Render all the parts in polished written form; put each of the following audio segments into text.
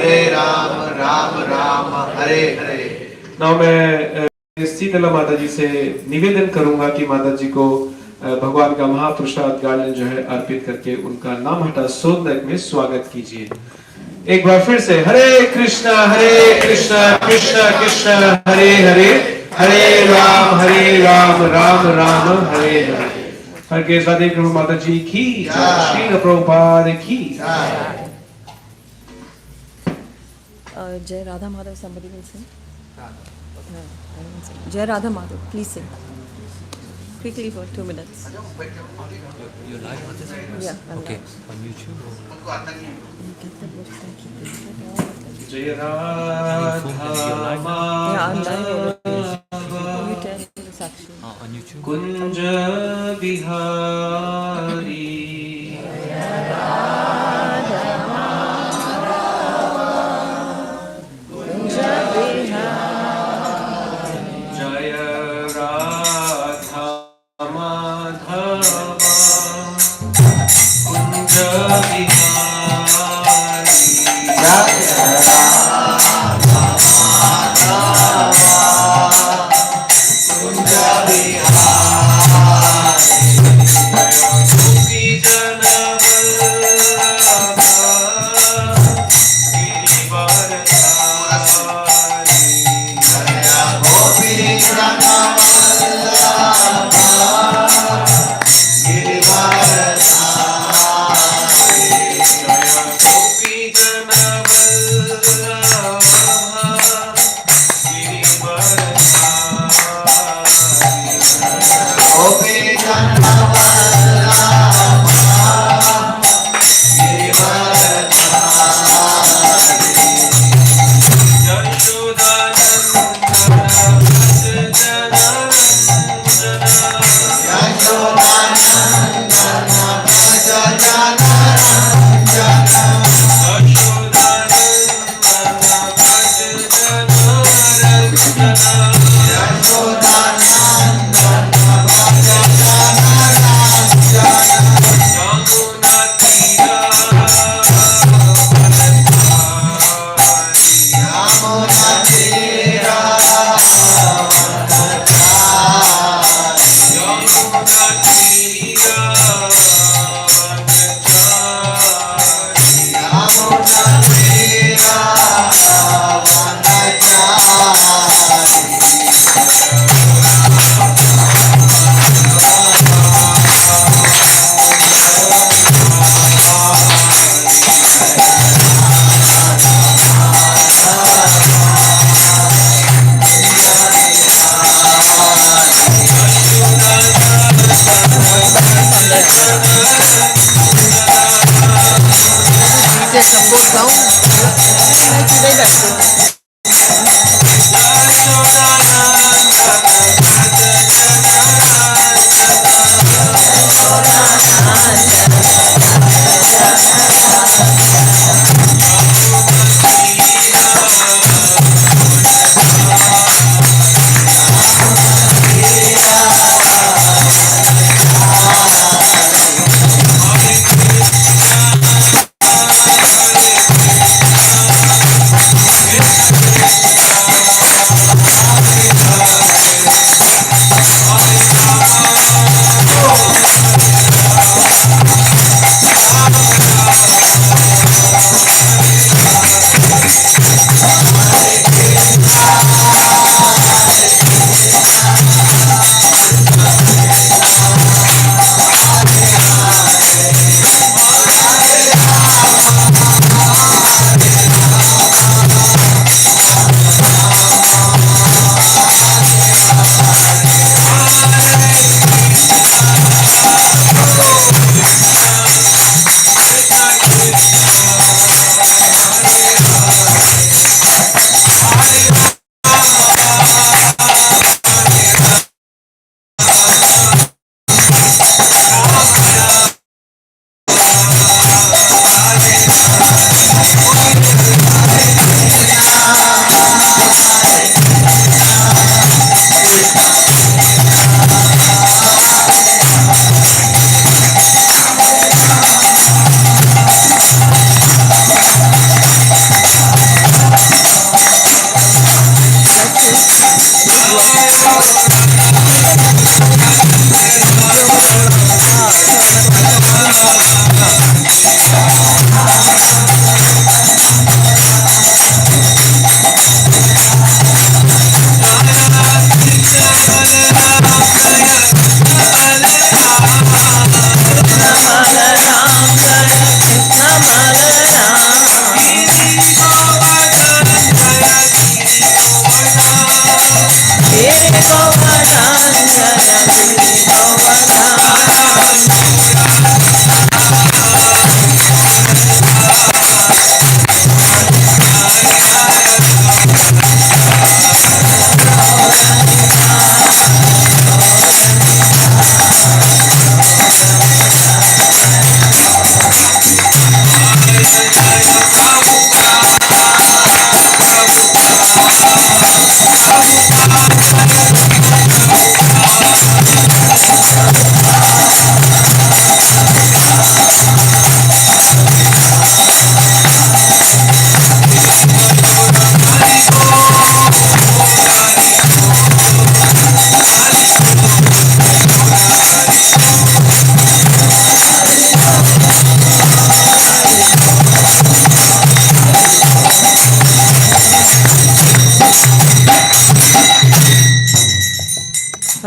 Hare Rama, Rama Rama, Hare Hare. Now मैं शीतला माता जी से निवेदन करूंगा कि माता जी को भगवान का महाप्रसाद गार्डन जो है अर्पित करके उनका नाम हटा सोदनक में स्वागत कीजिए। एक बार फिर से हरे कृष्णा कृष्णा कृष्णा हरे हरे, हरे राम राम राम हरे हरे। हर के साथ एक माता जी की, श्रील प्रभुपाद की। Jai Radha Madhav, somebody will sing. No, I won't sing. Jai Radha Madhav, please sing. Quickly for 2 minutes. You're live on this? Yeah, I'm okay. live. On YouTube or? Get the books and keep it. Jai Radha Madhav. Yeah, I'm live already. You tell the Sakshi. On YouTube? Kunja Bihari.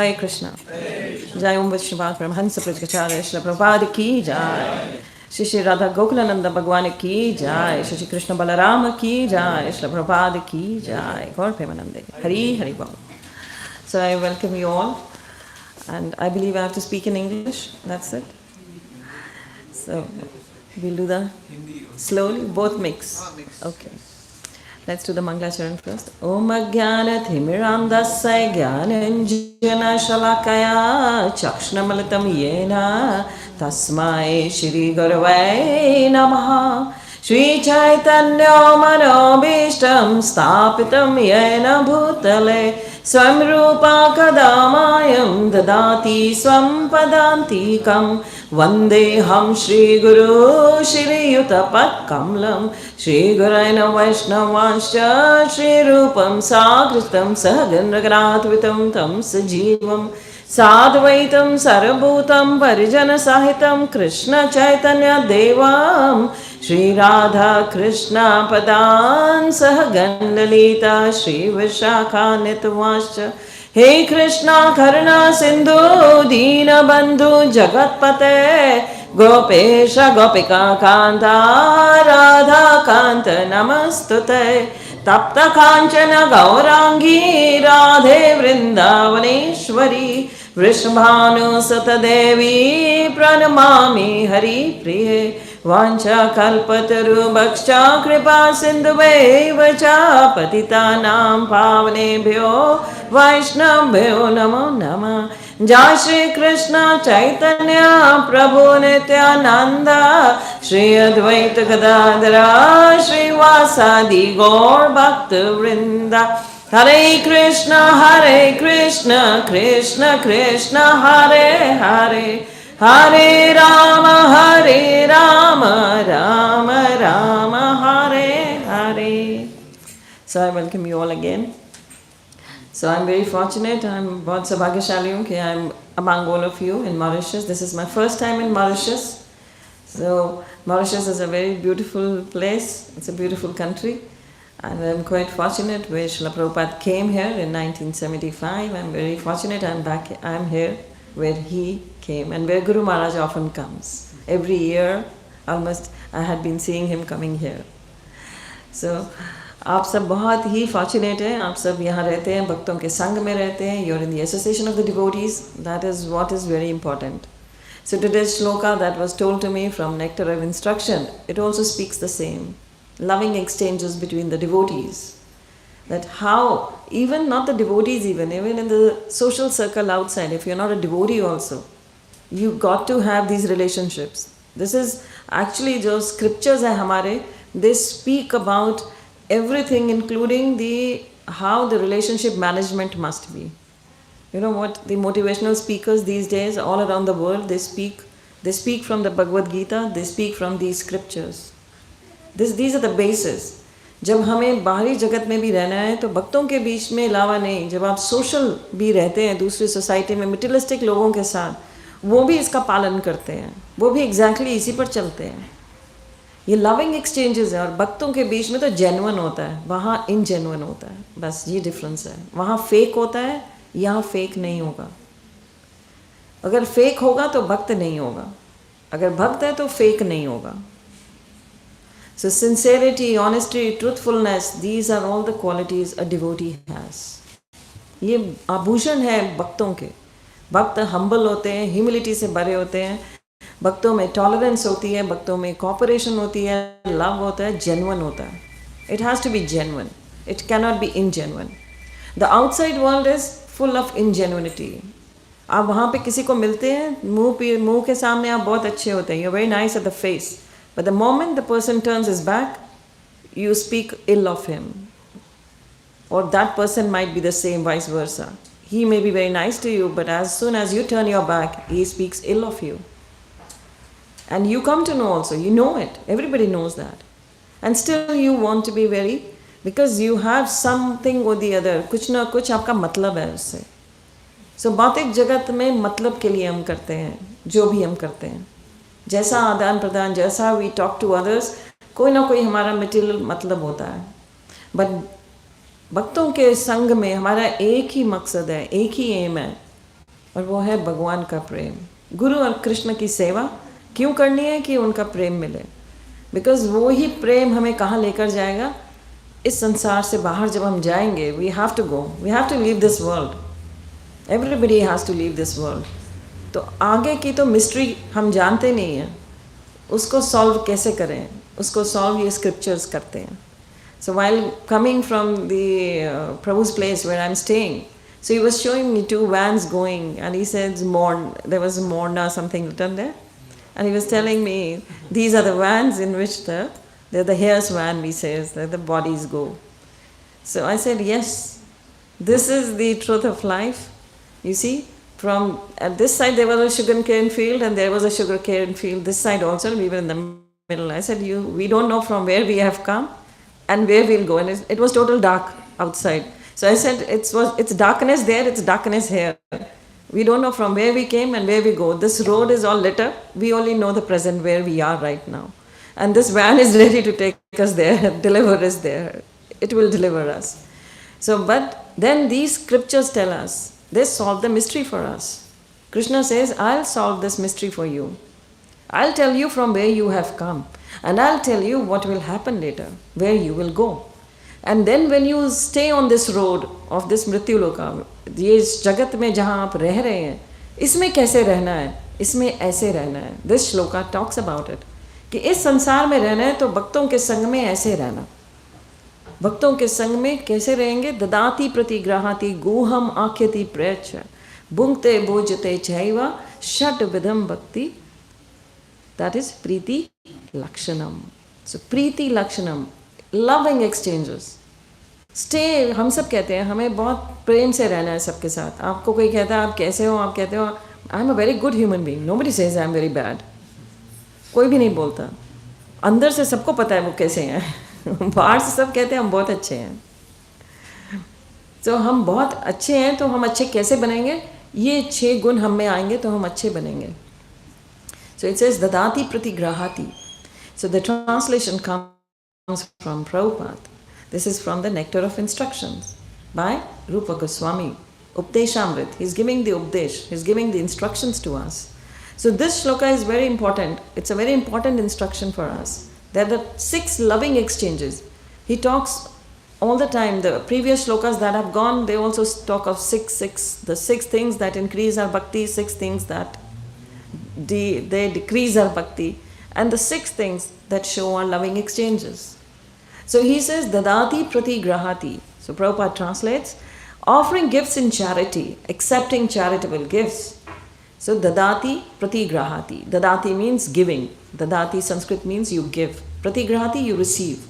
हरे कृष्णा। जय ओम विष्णुपाद परमहंस प्रजकाचार्य श्री प्रभुपाद की जय। श्री श्री राधा गोकुलानंद भगवान की जय। श्री श्री कृष्ण बलराम की जय। श्री प्रभुपाद की जय। गौर प्रेमानंदे। हरि हरि बोल। So I welcome you all, and I believe I have to speak in English. That's it. So we'll do the slowly, both mix. Okay. Let's do the Mangalacharan first. Om Ajnana Thimirandasya Jnananjana Shalakaya Chakshunamalitam Yena Tasmai Shri Gurave Namaha. Shri Chaitanya Manobishtam Stapitam Yena Bhutale Swam Rupa Kadamayam Dadati Swam Padantikam Vandeham Shri Guru Shri Yutapat Kamlam Shri Guraina Vaishnavanscha Shri Rupam Sagritam Sahagan Raganatvitam Tam Sajivam Sadvaitam Sarabhutam Parijana Sahitam Krishna Chaitanya Devam Shri Radha Krishna Padan Sahagandalita Shri Vishakha Nitavascha Hey Krishna Karuna Sindhu Dina Bandhu Jagatpate Gopesha Gopika Kanta Radha Kanta Namastute Tapta Kanchana Gaurangi Radhe Vrindavaneshwari Vrishabhanu Satadevi Pranamami Hari Priye Vancha Kalpataru Bhaksha Kripa Sindhuve Vacha Patitanam Pavanebhyo Vaishnavbhyo Namo Namah Jai Shri Krishna Chaitanya Prabhu Nityananda Shri Advaita Gadadhara Shri Vasadi Gaur Bhakta Vrinda Hare Krishna Krishna Krishna Hare Hare Hare Rama Rama Rama Hare Hare. So I welcome you all again. So I'm very fortunate, I'm बहुत सौभाग्यशाली हूँ कि I'm among all of you in Mauritius. This is my first time in Mauritius. So Mauritius is a very beautiful place, it's a beautiful country. And I'm quite fortunate where Srila Prabhupada came here in 1975. I'm very fortunate I'm here where he came and where Guru Maharaj often comes. Every year, almost I had been seeing him coming here. So आप सब बहुत ही fortunate हैं, आप सब यहाँ रहते हैं, भक्तों के संग में रहते हैं. You're in the association of the devotees. That is what is very important. So today's shloka that was told to me from Nectar of Instruction, it also speaks the same. Loving exchanges between the devotees. That how, even not the devotees even in the social circle outside, if you're not a devotee also, you got to have these relationships. This is actually जो scriptures है हमारे, they speak about everything including how the relationship management must be. You know what the motivational speakers these days all around the world, they speak from the Bhagavad Gita, they speak from these scriptures. These are the bases. जब हमें बाहरी जगत में भी रहना है तो भक्तों के बीच में अलावा नहीं, जब आप सोशल भी रहते हैं दूसरी सोसाइटी में मटेरियलिस्टिक लोगों के साथ, वो भी इसका पालन करते हैं, वो भी एग्जैक्टली इसी पर चलते हैं. ये लविंग एक्सचेंजेस है और भक्तों के बीच में तो जेन्युइन होता है, वहाँ इनजेन्युइन होता है. बस ये डिफरेंस है. वहाँ फेक होता है, यहाँ फेक नहीं होगा. अगर फेक होगा तो भक्त नहीं होगा, अगर भक्त है तो फेक नहीं होगा. So sincerity, honesty, truthfulness, these are all the qualities a devotee has. ये आभूषण है भक्तों के. भक्त हम्बल होते हैं, ह्यूमिलिटी से भरे होते हैं, भक्तों में टॉलरेंस होती है, भक्तों में कॉपरेशन होती है, लव होता है, जेन्युइन होता है. It has to be genuine. It cannot be ingenuine. The outside world is full of ingenuity. आप वहाँ पे किसी को मिलते हैं, मुंह के सामने आप बहुत अच्छे होते हैं, you're very nice at the face. But the moment the person turns his back, you speak ill of him. Or that person might be the same, vice versa. He may be very nice to you, but as soon as you turn your back, he speaks ill of you. And you come to know also, you know it. Everybody knows that. And still you want to be very, because you have something or the other. कुछ ना कुछ आपका मतलब है उससे. So भौतिक जगत में मतलब के लिए हम करते हैं, जो भी हम करते हैं. जैसा आदान प्रदान, जैसा वी टॉक टू अदर्स, कोई ना कोई हमारा मटेरियल मतलब होता है. बट भक्तों के संग में हमारा एक ही मकसद है, एक ही एम है, और वो है भगवान का प्रेम। गुरु और कृष्ण की सेवा क्यों करनी है? कि उनका प्रेम मिले, बिकॉज वो ही प्रेम हमें कहाँ लेकर जाएगा? इस संसार से बाहर जब हम जाएंगे, we have to go, we have to leave this world, everybody has to leave this world. तो आगे की तो मिस्ट्री हम जानते नहीं हैं, उसको सॉल्व कैसे करें, उसको सॉल्व ये स्क्रिप्चर्स करते हैं। So while coming from the Prabhu's place where I'm staying, so he was showing me two vans going, and he said there was Morna something written there, and he was telling me these are the vans in which they're the here's van, we says, that the bodies go. So I said, yes, this is the truth of life. You see, from at this side there was a sugarcane field, and there was a sugarcane field this side also, and we were in the middle. I said, we don't know from where we have come and where we'll go, and it was total dark outside. So I said, it's darkness there, it's darkness here. We don't know from where we came and where we go. This road is all lit up. We only know the present where we are right now, and this van is ready to take us there, deliver us there. It will deliver us. So, but then these scriptures tell us, they solve the mystery for us. Krishna says, I'll solve this mystery for you. I'll tell you from where you have come, and I'll tell you what will happen later, where you will go. And then when you stay on this road of this मृत्यु लोका, ये इस जगत में जहाँ आप रह रहे हैं, इसमें कैसे रहना है, इसमें ऐसे रहना है. This shloka talks about it, कि इस संसार में रहना है तो भक्तों के संग में ऐसे रहना. भक्तों के संग में कैसे रहेंगे? ददाति प्रतिग्रहाति गुहम आख्यति प्रयच्छ भुंक्ते भोजते चैव षट विधम भक्ति. That is Preeti Lakshanam. So Preeti Lakshanam, loving exchanges. Stay, हम सब कहते हैं हमें बहुत प्रेम से रहना है सबके साथ. आपको कोई कहता है आप कैसे हो, आप कहते हो I am a very good human being. Nobody says I am very bad. कोई भी नहीं बोलता. अंदर से सबको पता है वो कैसे हैं. बाहर से सब कहते हैं हम बहुत अच्छे हैं. तो हम बहुत अच्छे हैं तो हम अच्छे कैसे बनेंगे? ये 6 गुण हम में आएंगे तो हम अच्छे बनेंगे. So it says dadati pratigrahati. So the translation comes from Prabhupada. This is from the Nectar of Instructions by Rupa Goswami. Updeshamrit. He's giving the Updesh. He's giving the instructions to us. So this shloka is very important. It's a very important instruction for us. There are the 6 loving exchanges. He talks all the time. The previous shlokas that have gone, they also talk of 6. The 6 things that increase our bhakti, 6 things that they decrease our bhakti, and the 6 things that show our loving exchanges. So he says, Dadati Pratigrahati. So Prabhupada translates, offering gifts in charity, accepting charitable gifts. So Dadati Pratigrahati. Dadati means giving. Dadati Sanskrit means you give. Pratigrahati, you receive.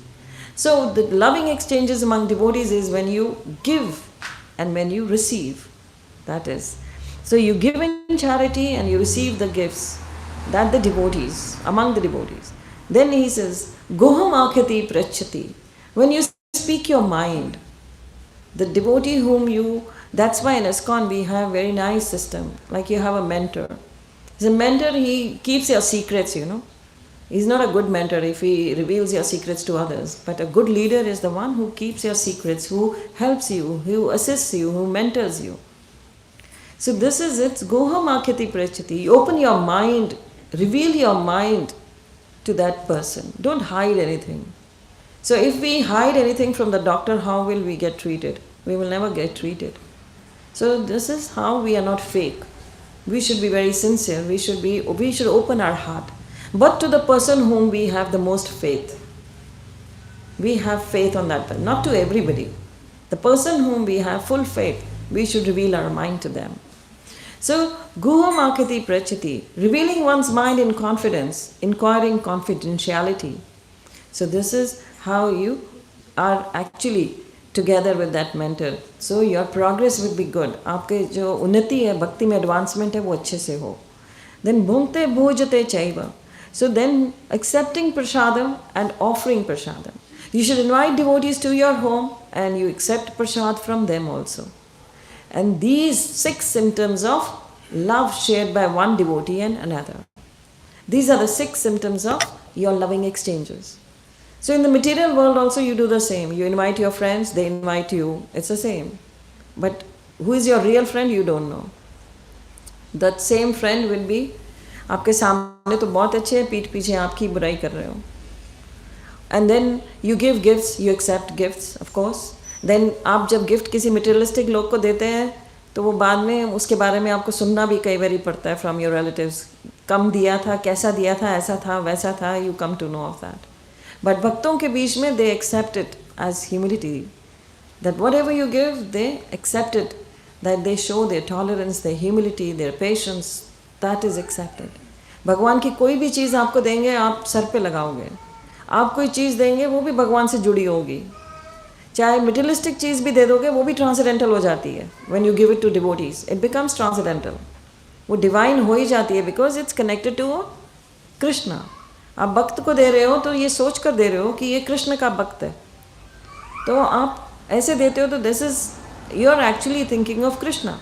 So the loving exchanges among devotees is when you give and when you receive. That is. So you give in charity and you receive the gifts. That the devotees, among the devotees. Then he says, Goham akhati prachati. When you speak your mind, the devotee whom you, that's why in Iskcon we have very nice system. Like you have a mentor. As a mentor, he keeps your secrets, you know. He's not a good mentor if he reveals your secrets to others. But a good leader is the one who keeps your secrets, who helps you, who assists you, who mentors you. So this is it. Goham akhati prachati. You open your mind, reveal your mind to that person. Don't hide anything. So if we hide anything from the doctor, how will we get treated? We will never get treated. So this is how we are not fake. We should be very sincere. We should open our heart. But to the person whom we have the most faith. We have faith on that person. Not to everybody. The person whom we have full faith, we should reveal our mind to them. So, Guham Akati Prachati, revealing one's mind in confidence, inquiring confidentiality. So this is how you are actually together with that mentor. So your progress will be good. आपके जो उन्नति है, भक्ति में advancement है, वो अच्छे से हो. Then bhunte bhojate chaiva. So then accepting prasadam and offering prasadam. You should invite devotees to your home and you accept prasad from them also. And these 6 symptoms of love shared by one devotee and another. These are the 6 symptoms of your loving exchanges. So in the material world also you do the same. You invite your friends, they invite you. It's the same. But who is your real friend, you don't know. That same friend will be आपके सामने तो बहुत अच्छे हैं, पीठ पीछे आपकी बुराई कर रहे हो. And then you give gifts, you accept gifts, of course. Then आप जब गिफ्ट किसी मटेरियलिस्टिक लोग को देते हैं तो वो बाद में उसके बारे में आपको सुनना भी कई बार पड़ता है फ्रॉम योर रिलेटिव्स. कम दिया था, कैसा दिया था, ऐसा था, वैसा था. You come to know of that. But भक्तों के बीच में they accept it as humility. That whatever you give, they accept it. That they show their tolerance, their humility, their patience. That is accepted. भगवान की कोई भी चीज़ आपको देंगे, आप सर पे लगाओगे. आप कोई चीज़ देंगे, वो भी भगवान से जुड़ी होगी. चाहे मटेरियलिस्टिक चीज़ भी दे दोगे, वो भी ट्रांसेंडेंटल हो जाती है. When you give it to devotees, it becomes transcendental. वो डिवाइन हो ही जाती है because it's connected to Krishna. आप भक्त को दे रहे हो तो ये सोच कर दे रहे हो कि ये कृष्ण का भक्त है. तो आप ऐसे देते हो तो this is you are actually thinking of Krishna.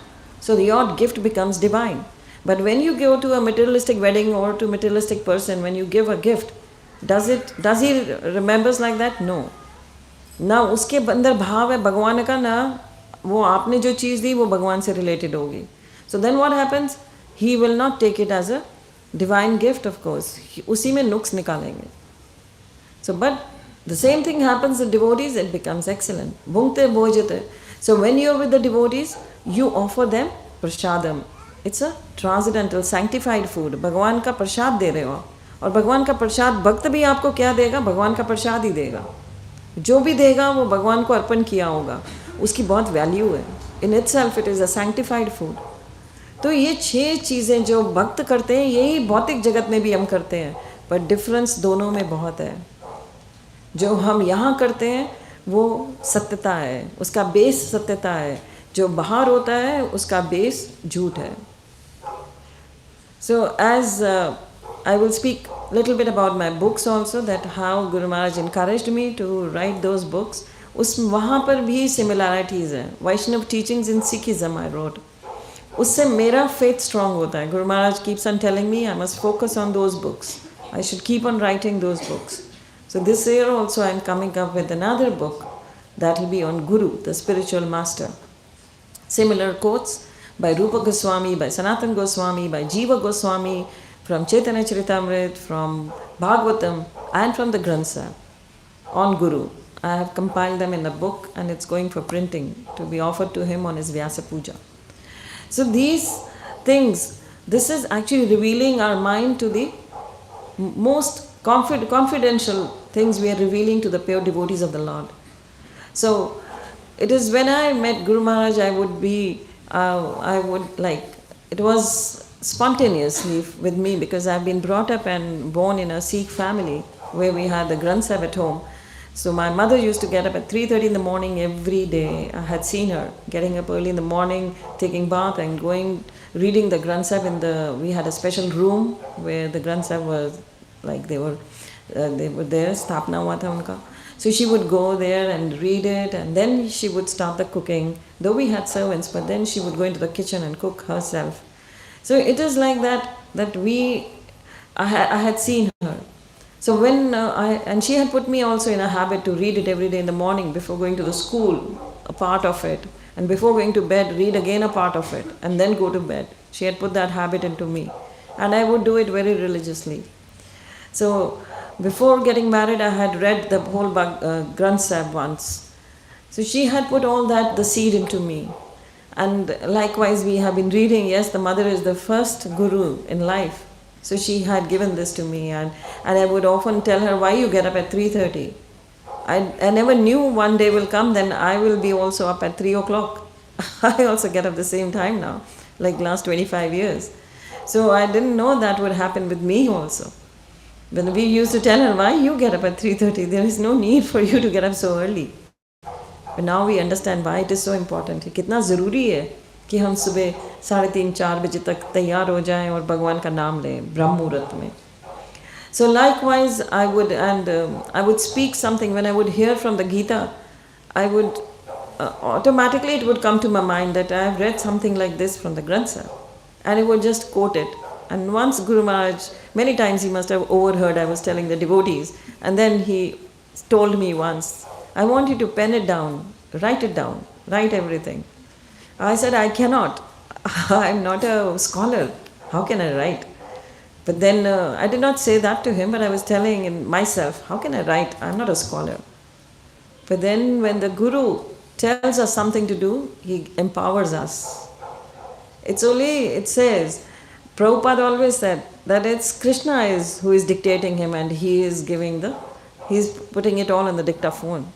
So your gift becomes divine. But when you go to a materialistic wedding और to materialistic person, when you give a gift, does he remembers like that? No. ना उसके अंदर भाव है भगवान का, ना वो आपने जो चीज़ दी वो भगवान से रिलेटेड होगी. So then what happens? He will not take it as a divine gift. Of course उसी में नुक्स निकालेंगे. So but the same thing happens with devotees, it becomes excellent. Bhunkte bhojate. So when you are with the devotees, you offer them prashadam. It's a transcendental, sanctified food. भगवान का प्रसाद दे रहे हो. और भगवान का प्रसाद, भक्त भी आपको क्या देगा? भगवान का प्रसाद ही देगा. जो भी देगा वो भगवान को अर्पण किया होगा. उसकी बहुत वैल्यू है. In itself it is a sanctified food. तो ये 6 चीज़ें जो भक्त करते हैं, यही भौतिक जगत में भी हम करते हैं. पर डिफरेंस दोनों में बहुत है. जो हम यहाँ करते हैं वो सत्यता है, उसका बेस सत्यता है. जो बाहर होता है उसका बेस झूठ है. So as I will speak little bit about my books also, that how guru Maharaj encouraged me to write those books. उस वहाँ पर भी सिमिलैरिटीज़ हैं. Vaishnava teachings in Sikhism I wrote. उससे मेरा फेथ स्ट्रांग होता है. Guru Maharaj keeps on telling me I must focus on those books. I should keep on writing those books. So this year also I am coming up with another book that will be on Guru, the spiritual master. Similar quotes by Rupa Goswami, by Sanatana Goswami, by Jiva Goswami, from Chaitanya Charitamrita, from Bhagavatam, and from the Granth Sahib on Guru. I have compiled them in a book and it's going for printing to be offered to him on his Vyasa Puja. So these things, this is actually revealing our mind to the most confidential things we are revealing to the pure devotees of the Lord. So it is when I met Guru Maharaj, I would like, it was spontaneously with me because I've been brought up and born in a Sikh family where we had the Granth Sahib at home. So my mother used to get up at 3:30 in the morning every day. I had seen her getting up early in the morning, taking bath and going, reading the Granth Sahib we had a special room where the Granth Sahib was, like they were there, स्थापना हुआ था उनका. So she would go there and read it, and then she would start the cooking. Though we had servants, but then she would go into the kitchen and cook herself. So it is like that I had seen her. So when and she had put me also in a habit to read it every day in the morning before going to the school, a part of it, and before going to bed read again a part of it, and then go to bed. She had put that habit into me, and I would do it very religiously. So before getting married, I had read the whole Granth Sahib once. So she had put all that, the seed into me. And likewise we have been reading, yes, the mother is the first guru in life. So she had given this to me, and I would often tell her, why you get up at 3:30? I never knew one day will come, then I will be also up at 3 o'clock. I also get up the same time now, like last 25 years. So I didn't know that would happen with me also. When we used to tell her, why you get up at 3:30? There is no need for you to get up so early. But now we understand why it is so important. कितना ज़रूरी है कि हम सुबह 3:30-4 बजे तक तैयार हो जाएं और भगवान का नाम लें ब्रह्म मुहूर्त में. So likewise, I would speak something when I would hear from the Gita. I would automatically it would come to my mind that I have read something like this from the Granth Sahib, and I would just quote it. And once Guru Maharaj, many times he must have overheard I was telling the devotees, and then he told me once, I want you to pen it down, write everything. I said, I cannot. I'm not a scholar. How can I write? But then I did not say that to him, but I was telling in myself, how can I write? I'm not a scholar. But then when the Guru tells us something to do, he empowers us. It's only, it says, Prabhupada always said that it's Krishna who is dictating him, and he's putting it all in the dictaphone.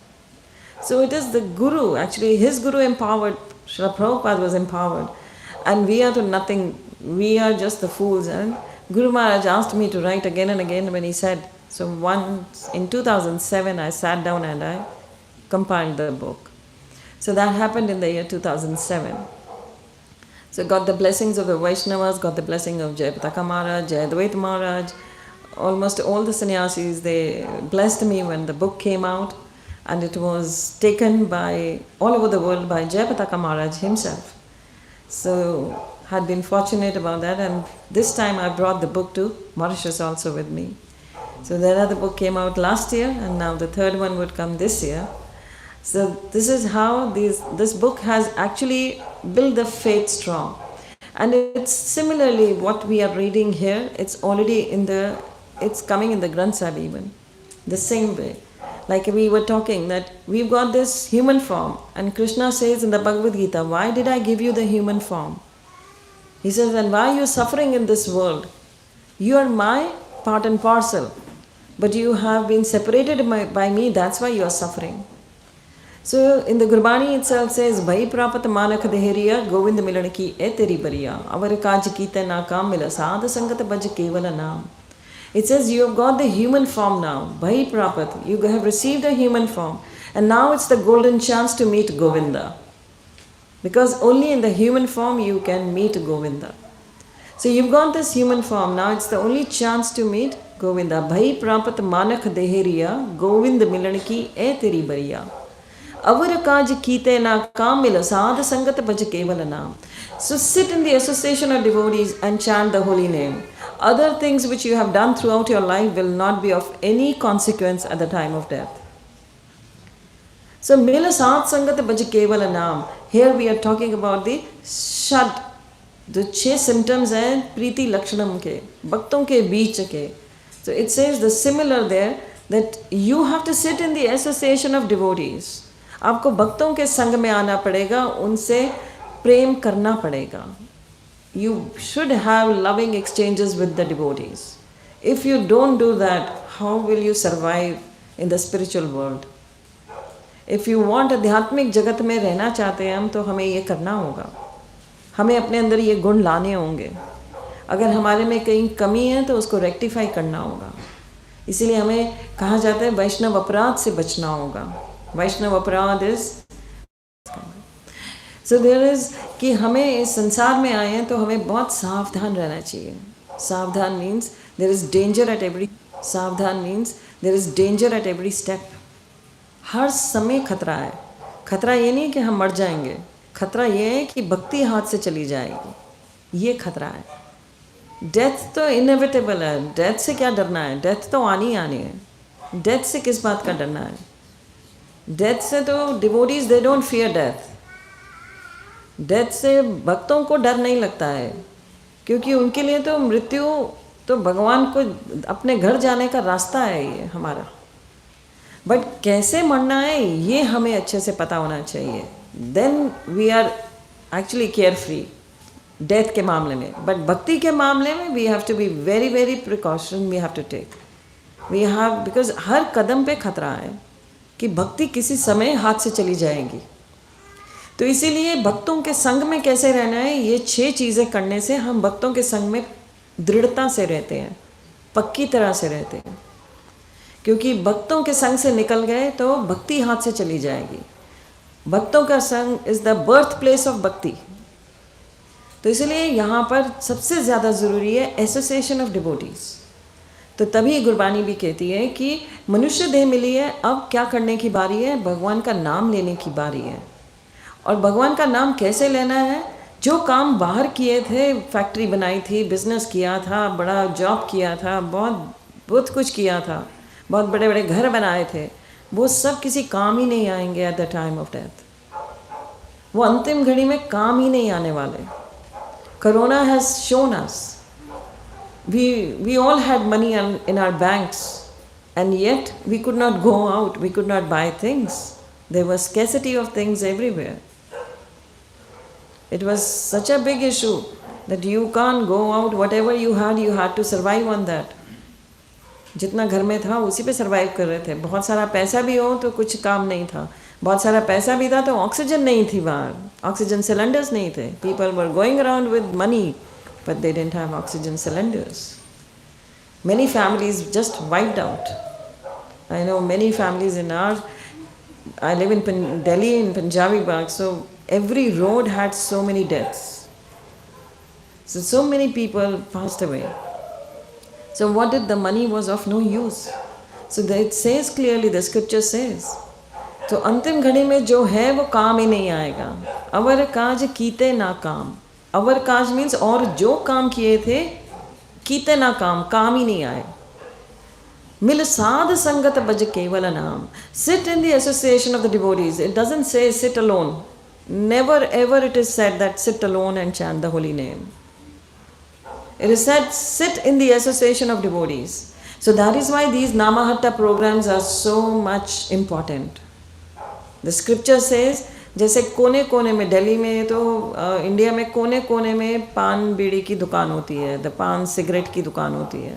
So it is the Guru, actually his Guru empowered, Srila Prabhupada was empowered, and we are to nothing, we are just the fools. And Guru Maharaj asked me to write again and again when he said, so once in 2007 I sat down and I compiled the book. So that happened in the year 2007. So got the blessings of the Vaishnavas, got the blessing of Jayapataka Maharaj, Jayadvaita Maharaj, almost all the sannyasis, they blessed me when the book came out, and it was taken by all over the world by Jayapataka Maharaj himself. So had been fortunate about that, and this time I brought the book to Mauritius also with me. So the other book came out last year, and now the third one would come this year. So this is how this book has actually built the faith strong. And it's similarly what we are reading here, it's already it's coming in the Granth Sahib even, the same way. Like we were talking that we've got this human form, and Krishna says in the Bhagavad Gita, why did I give you the human form? He says, and why are you suffering in this world? You are my part and parcel, but you have been separated by me, that's why you are suffering. So in the Gurbani itself says, Bhai prapat manak deheriya govind milan ki e teri bariya avar kaj kite na kam mila sadh sangat baj kevala naam. It says you have got the human form now, Bhai prapat, you have received a human form, and now it's the golden chance to meet Govinda. Because only in the human form you can meet Govinda. So you've got this human form, now it's the only chance to meet Govinda. Bhai prapat manak deheriya govind milan ki e teri bariya. Avar kaj kite na kam mila sadh sangat baj kevala naam. So sit in the association of devotees and chant the holy name. Other things which you have done throughout your life will not be of any consequence at the time of death. So mila sadh sangat baj kevala naam. Here we are talking about the shad, the 6 symptoms हैं प्रीति लक्षणम के, भक्तों के बीच के. So it says the similar there that you have to sit in the association of devotees. आपको भक्तों के संग में आना पड़ेगा, उनसे प्रेम करना पड़ेगा. You should have loving exchanges with the devotees. If you don't do that, how will you survive in the spiritual world? If you want आध्यात्मिक जगत में रहना चाहते हैं हम, तो हमें ये करना होगा, हमें अपने अंदर ये गुण लाने होंगे. अगर हमारे में कहीं कमी है तो उसको रेक्टिफाई करना होगा. इसीलिए हमें कहा जाता है वैष्णव अपराध से बचना होगा. वैष्णव अपराध इज सो देयर इज कि हमें इस संसार में आए हैं तो हमें बहुत सावधान रहना चाहिए. सावधान means there is danger at every, सावधान means there is danger at every step. हर समय खतरा है. खतरा ये नहीं कि हम मर जाएंगे, खतरा ये है कि भक्ति हाथ से चली जाएगी, ये खतरा है. डेथ तो इनएविटेबल है, डेथ से क्या डरना है, डेथ तो आनी आनी है. डेथ से किस बात का डरना है? डेथ से तो devotees they don't fear death. Death से भक्तों को डर नहीं लगता है, क्योंकि उनके लिए तो मृत्यु तो भगवान को अपने घर जाने का रास्ता है ये हमारा. बट कैसे मरना है ये हमें अच्छे से पता होना चाहिए. Then we are actually care free death के मामले में. बट भक्ति के मामले में we have to be very very precaution we have to take. We have, because हर कदम पे खतरा है कि भक्ति किसी समय हाथ से चली जाएगी. तो इसीलिए भक्तों के संग में कैसे रहना है, ये 6 चीज़ें करने से हम भक्तों के संग में दृढ़ता से रहते हैं, पक्की तरह से रहते हैं. क्योंकि भक्तों के संग से निकल गए तो भक्ति हाथ से चली जाएगी. भक्तों का संग is the birth place of भक्ति. तो इसलिए यहाँ पर सबसे ज़्यादा ज़रूरी है एसोसिएशन ऑफ डिवोटीज़. तो तभी गुरबानी भी कहती है कि मनुष्य देह मिली है, अब क्या करने की बारी है, भगवान का नाम लेने की बारी है. और भगवान का नाम कैसे लेना है? जो काम बाहर किए थे, फैक्ट्री बनाई थी, बिजनेस किया था, बड़ा जॉब किया था, बहुत कुछ किया था, बहुत बड़े बड़े घर बनाए थे, वो सब किसी काम ही नहीं आएंगे at the time of death. वो अंतिम घड़ी में काम ही नहीं आने वाले. Corona has shown us. We all had money in our banks, and yet we could not go out, we could not buy things. There was scarcity of things everywhere. It was such a big issue that you can't go out, whatever you had to survive on that. जितना घर में था उसी पे survive कर रहे थे. बहुत सारा पैसा भी हो तो कुछ काम नहीं था. बहुत सारा पैसा भी था तो ऑक्सीजन नहीं थी बाहर. ऑक्सीजन सिलेंडर्स नहीं थे. People were going around with money, but they didn't have oxygen cylinders. Many families just wiped out. I know many families I live in Delhi, in Punjabi Bagh, so every road had so many deaths. So many people passed away. So what did the money was of no use. So it says clearly, the scripture says, तो अंतिम घड़ी में जो है वो काम ही नहीं आएगा. अवर काज कीते ना काम. अवर काज मीन्स और जो काम किए थे कीते ना काम ही नहीं आए. मिल साध संगत बज केवल नाम. Sit in the association of the devotees. It doesn't say sit alone. Never ever it is said that sit alone and chant the holy name. It is said sit in the association of devotees. So that is why these Namahatta programs are so much important. The scripture says, जैसे कोने कोने में दिल्ली में तो India में कोने कोने में पान बीड़ी की दुकान होती है, द पान सिगरेट की दुकान होती है,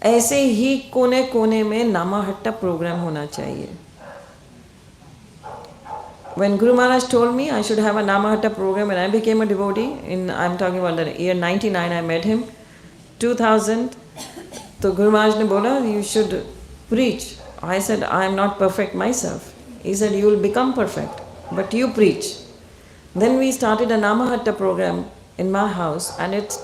ऐसे ही कोने कोने में नामाहट्टा प्रोग्राम होना चाहिए. When Guru Maharaj told me I should have a Namahatta program when I became a devotee, I'm talking about the year 99, I met him, 2000, तो Guru Maharaj ने बोला you should preach. I said I am not perfect myself. He said you will become perfect, but you preach. Then we started a Namahatta program in my house, and it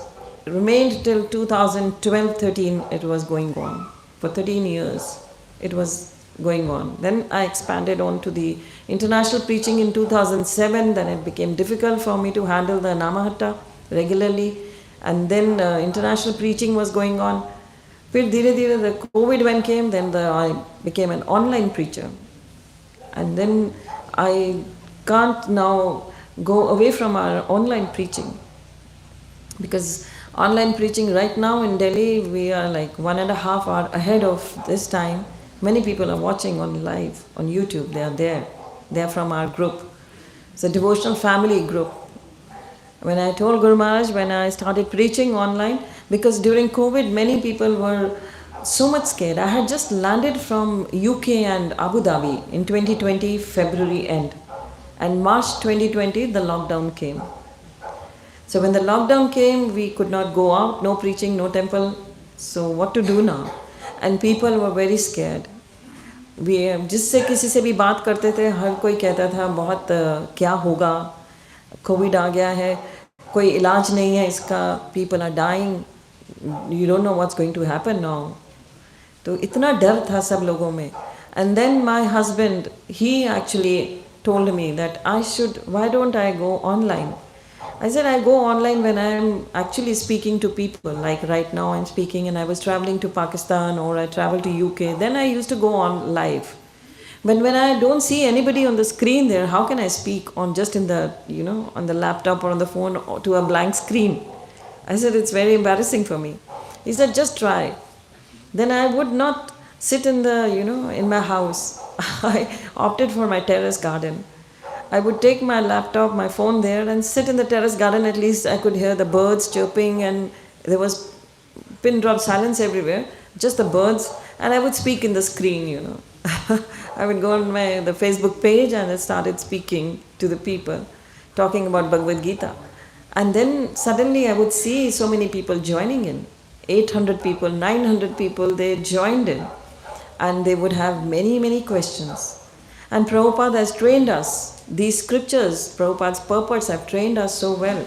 remained till 2012-13. It was going on for 13 years. It was going on. Then I expanded on to the international preaching in 2007. Then it became difficult for me to handle the Namahatta regularly, and then international preaching was going on. फिर धीरे धीरे the COVID when came, then I became an online preacher. And then I can't now go away from our online preaching, because online preaching right now in Delhi, we are like 1.5 hours ahead of this time. Many people are watching on live on YouTube. They are there. They are from our group. It's a devotional family group. When I told Guru Maharaj, when I started preaching online, because during COVID many people were so much scared. I had just landed from UK and Abu Dhabi in 2020 February end, and March 2020 the lockdown came. So when the lockdown came, we could not go out, no preaching, no temple. So what to do now? And people were very scared. जिससे किसी से भी बात करते थे, हर कोई कहता था बहुत क्या होगा, कोविड आ गया है, कोई इलाज नहीं है इसका, people are dying, you don't know what's going to happen now. तो इतना डर था सब लोगों में. And then my husband, he actually told me that why don't I go online? I said I go online when I am actually speaking to people, like right now I'm speaking, and I was traveling to Pakistan or I travel to UK, then I used to go on live. But when I don't see anybody on the screen there, how can I speak on just in the, on the laptop or on the phone or to a blank screen? I said it's very embarrassing for me. He said just try. Then I would not sit in in my house. I opted for my terrace garden. I would take my laptop, my phone there and sit in the terrace garden. At least I could hear the birds chirping, and there was pin drop silence everywhere, just the birds, and I would speak in the screen, I would go on the Facebook page and I started speaking to the people, talking about Bhagavad Gita. And then suddenly I would see so many people joining in. 800 people, 900 people, they joined in. And they would have many, many questions. And Prabhupada has trained us. These scriptures, Prabhupada's purports have trained us so well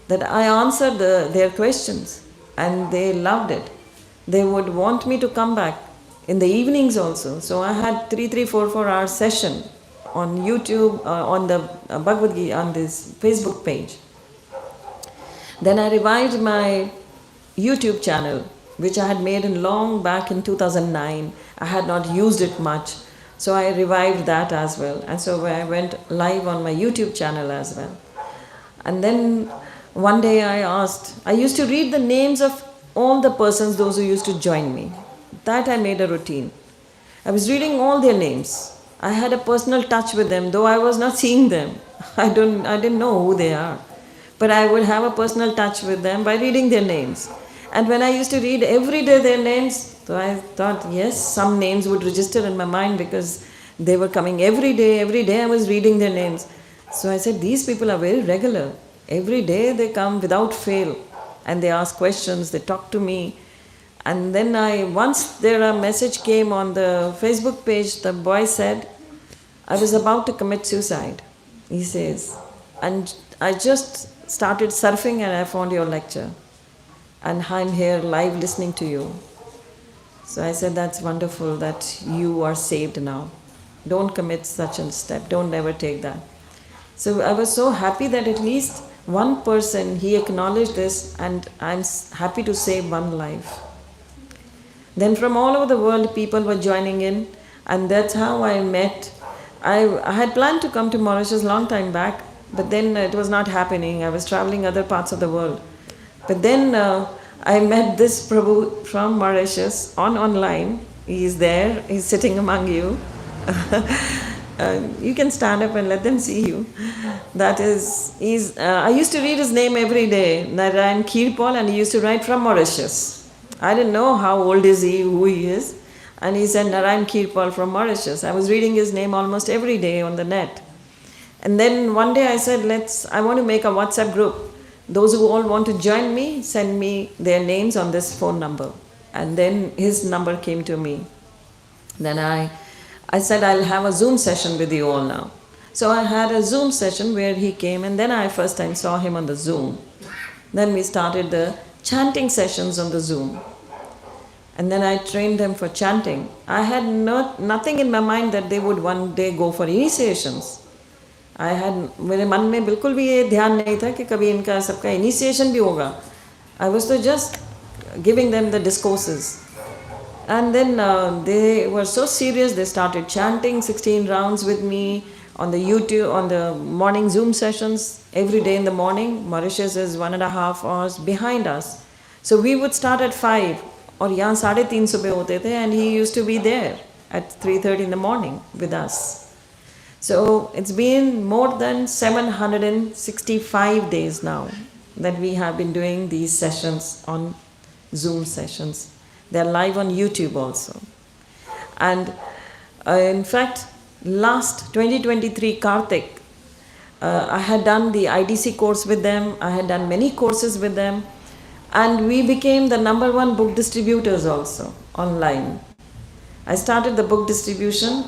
that I answered their questions and they loved it. They would want me to come back in the evenings also. So I had 4 hour session on YouTube, on the Bhagavad Gita, on this Facebook page. Then I revived my YouTube channel, which I had made long back in 2009. I had not used it much. So I revived that as well. And so I went live on my YouTube channel as well. And then one day I used to read the names of all the persons, those who used to join me. That I made a routine. I was reading all their names. I had a personal touch with them, though I was not seeing them. I didn't know who they are. But I would have a personal touch with them by reading their names. And when I used to read every day their names, so I thought, yes, some names would register in my mind because they were coming every day I was reading their names. So I said, these people are very regular. Every day they come without fail and they ask questions, they talk to me. And then once there a message came on the Facebook page, the boy said, I was about to commit suicide, he says. And I just started surfing and I found your lecture. And I'm here live listening to you. So I said, that's wonderful that you are saved now. Don't commit such a step. Don't ever take that. So I was so happy that at least one person, he acknowledged this, and I'm happy to save one life. Then from all over the world, people were joining in, and that's how I met. I had planned to come to Mauritius long time back, but then it was not happening. I was traveling other parts of the world. But then I met this Prabhu from Mauritius online. He is there. He's sitting among you. You can stand up and let them see you. That is, I used to read his name every day, Narayan Kirpal, and he used to write from Mauritius. I didn't know how old is he, who he is. And he said Narayan Kirpal from Mauritius. I was reading his name almost every day on the net. And then one day I said, I want to make a WhatsApp group. Those who all want to join me, send me their names on this phone number. And then his number came to me. Then I said, I'll have a Zoom session with you all now. So I had a Zoom session where he came, and then I first time saw him on the Zoom. Then we started the chanting sessions on the Zoom. And then I trained them for chanting. I had nothing in my mind that they would one day go for initiations. मेरे मन में बिल्कुल भी ये ध्यान नहीं था कि कभी इनका सबका initiation भी होगा. I was just giving them the discourses. And then they were so serious, they started chanting 16 rounds with me on the YouTube, on the morning Zoom sessions, every day in the morning. Mauritius is 1.5 hours behind us. So we would start at 5, और यहाँ 3:30 सुबह होते थे, and he used to be there at 3:30 in the morning with us. So it's been more than 765 days now that we have been doing these sessions on Zoom sessions. They're live on YouTube also. And in fact, last 2023 Kartik, I had done the IDC course with them. I had done many courses with them. And we became the #1 book distributors also online. I started the book distribution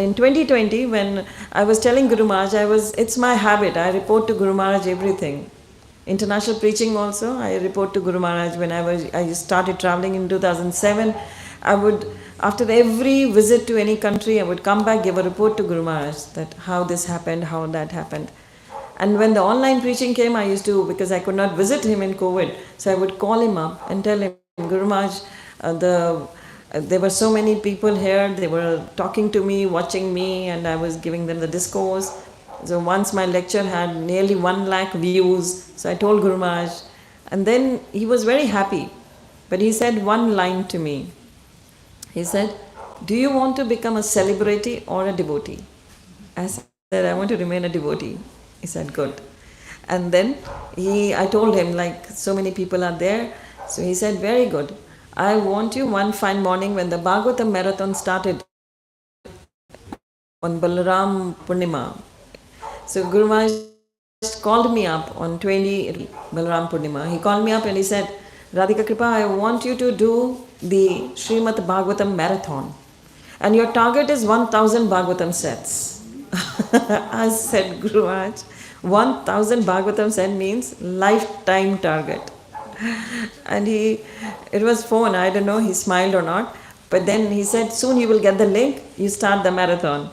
in 2020 when I was telling Guru Maharaj, it's my habit. I report to Guru Maharaj everything. International preaching also, I report to Guru Maharaj. When I started traveling in 2007, I would, after every visit to any country, I would come back, give a report to Guru Maharaj that how this happened, how that happened. And when the online preaching came, I used to, because I could not visit him in COVID, so I would call him up and tell him, Guru Maharaj, there were so many people here, they were talking to me, watching me, and I was giving them the discourse. So once my lecture had nearly 1 lakh views, so I told Guru Maharaj, and then he was very happy. But he said one line to me. He said, do you want to become a celebrity or a devotee? I said, I want to remain a devotee. He said, good. And then I told him, like so many people are there. So he said, very good. I want you one fine morning when the Bhagavatam marathon started on Balaram Purnima. So Guru Maharaj called me up on 20 Balaram Purnima. He called me up and he said, Radhika Kripa, I want you to do the Srimad Bhagavatam marathon. And your target is 1,000 Bhagavatam sets. I said, Guru Maharaj, 1,000 Bhagavatam set means lifetime target. And it was phone, I don't know, he smiled or not. But then he said, soon you will get the link, you start the marathon.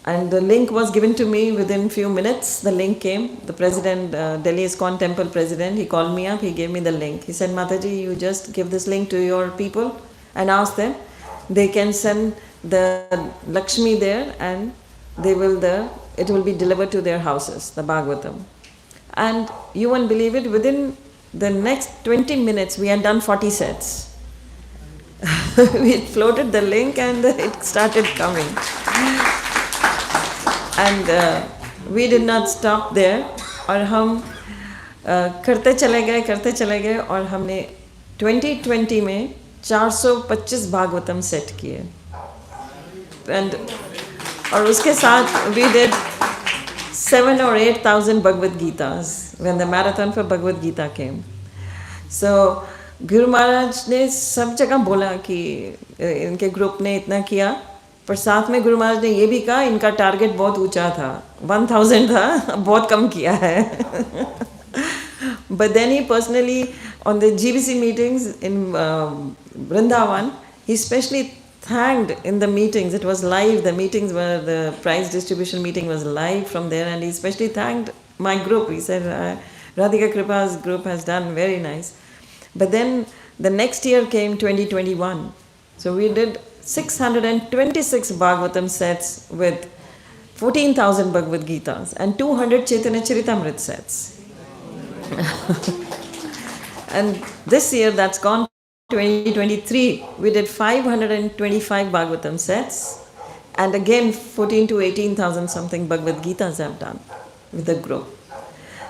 And the link was given to me within few minutes. The link came. The president, Delhi Iskcon Temple president, he called me up, he gave me the link. He said, Mataji, you just give this link to your people and ask them. They can send the Lakshmi there and it will be delivered to their houses, the Bhagavatam. And you won't believe it, within the next 20 minutes we had done 40 sets. We floated the link and it started coming. And we did not stop there. और हम करते चले गए और हमने 2020 में 425 Bhagavatam set किए. और उसके साथ we did 7,000 or 8,000 Bhagavad Gitas when the marathon for Bhagavad Gita came. So Guru Maharaj ने सब जगह बोला कि इनके ग्रुप ने इतना किया, पर साथ में गुरु महाराज ने ये भी कहा इनका टारगेट बहुत ऊंचा था, 1,000 था, बहुत कम किया है. But then he personally, on the GBC meetings in Vrindavan, he especially thanked in the meetings. It was live. The meetings were, the prize distribution meeting was live from there, and he especially thanked my group. He said, Radhika Kripa's group has done very nice. But then the next year came 2021. So we did 626 Bhagavatam sets with 14,000 Bhagavad Gitas and 200 Chaitanya Charitamrita sets. And this year, that's gone, 2023, we did 525 Bhagavatam sets, and again 14 to 18,000 something Bhagavad Gitas have done with the group.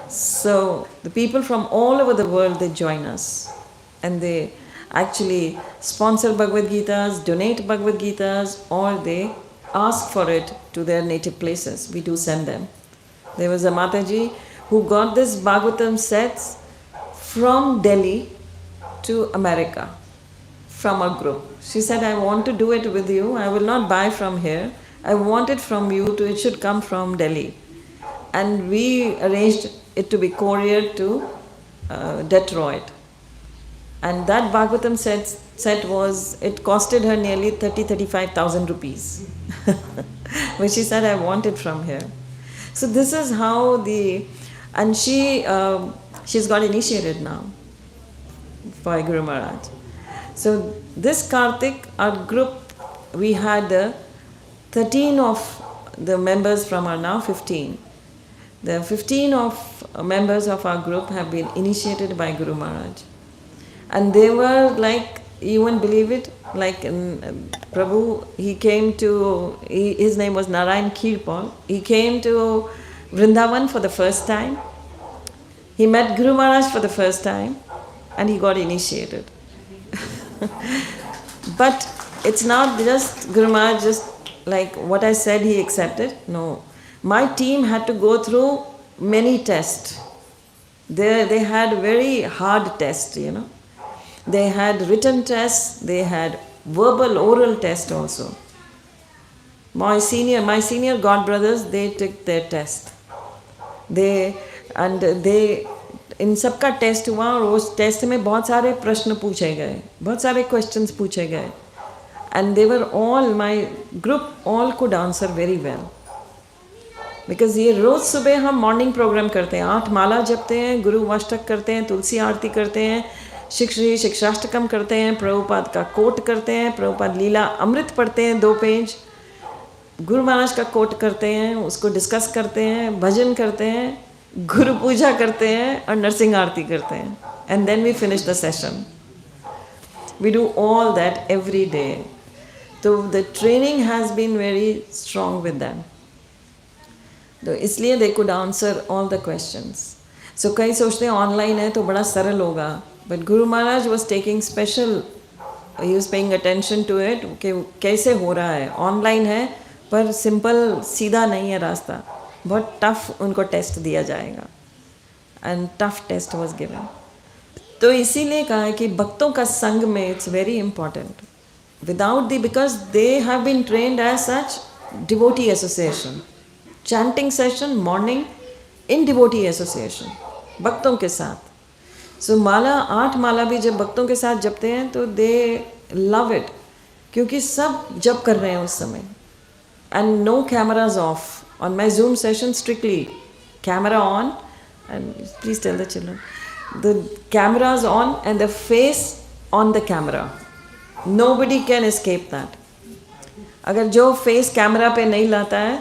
So the people from all over the world, they join us, and they actually sponsor Bhagavad Gitas, donate Bhagavad Gitas, or they ask for it to their native places. We do send them. There was a Mataji who got this Bhagavatam sets from Delhi to America from a group. She said, I want to do it with you. I will not buy from here. I want it from you. It should come from Delhi. And we arranged it to be couriered to Detroit. And that Bhagavatam set was, it costed her nearly 35,000 rupees. But she said, I want it from here. So this is how and she's got initiated now by Guru Maharaj. So this Kartik, our group, we had 13 of the members from our now 15. The 15 of members of our group have been initiated by Guru Maharaj. And they were like, you won't believe it, like Prabhu, he came to, his name was Narayan Kirpal. He came to Vrindavan for the first time. He met Guru Maharaj for the first time and he got initiated. But it's not just Guru Maharaj, just like what I said, he accepted. No. My team had to go through many tests. They had very hard tests, you know. They had written tests, they had verbal, oral tests also. My senior godbrothers, they took their test. इन सब का test हुआ और उस test में बहुत सारे प्रश्न पूछे गए, बहुत सारे क्वेश्चंस पूछे गए. And they were all, my group all could answer very well. Because ये रोज़ सुबह हम मॉर्निंग प्रोग्राम करते हैं, 8 माला जपते हैं, गुरु वाष्टक करते हैं, तुलसी आरती करते हैं, शिक्षाष्टकम करते हैं, प्रभुपाद का कोट करते हैं, प्रभुपाद लीला अमृत पढ़ते हैं 2 पेज, गुरु महाराज का कोट करते हैं, उसको डिस्कस करते हैं, भजन करते हैं, गुरु पूजा करते हैं और नरसिंह आरती करते हैं. And then we finish the session. We do all that every day. So the training has been very strong with them. तो इसलिए they could answer all the questions. So कई सोचते हैं ऑनलाइन है तो बड़ा सरल होगा. But Guru Maharaj was taking special, he was paying attention to it, कि कैसे हो रहा है. ऑनलाइन है पर सिंपल सीधा नहीं है रास्ता, बहुत टफ उनको टेस्ट दिया जाएगा. And tough test was given. तो इसीलिए कहा है कि भक्तों का संग में it's very important. Without the, because they have been trained as such devotee association, chanting session morning in devotee association, भक्तों के साथ. सो माला 8 माला भी जब भक्तों के साथ जपते हैं तो दे लव इट, क्योंकि सब जप कर रहे हैं उस समय. And no cameras off. On my Zoom session, strictly camera on, and please tell the children, the camera is on and the face on the camera. Nobody can escape that. अगर जो face camera पे नहीं लाता है,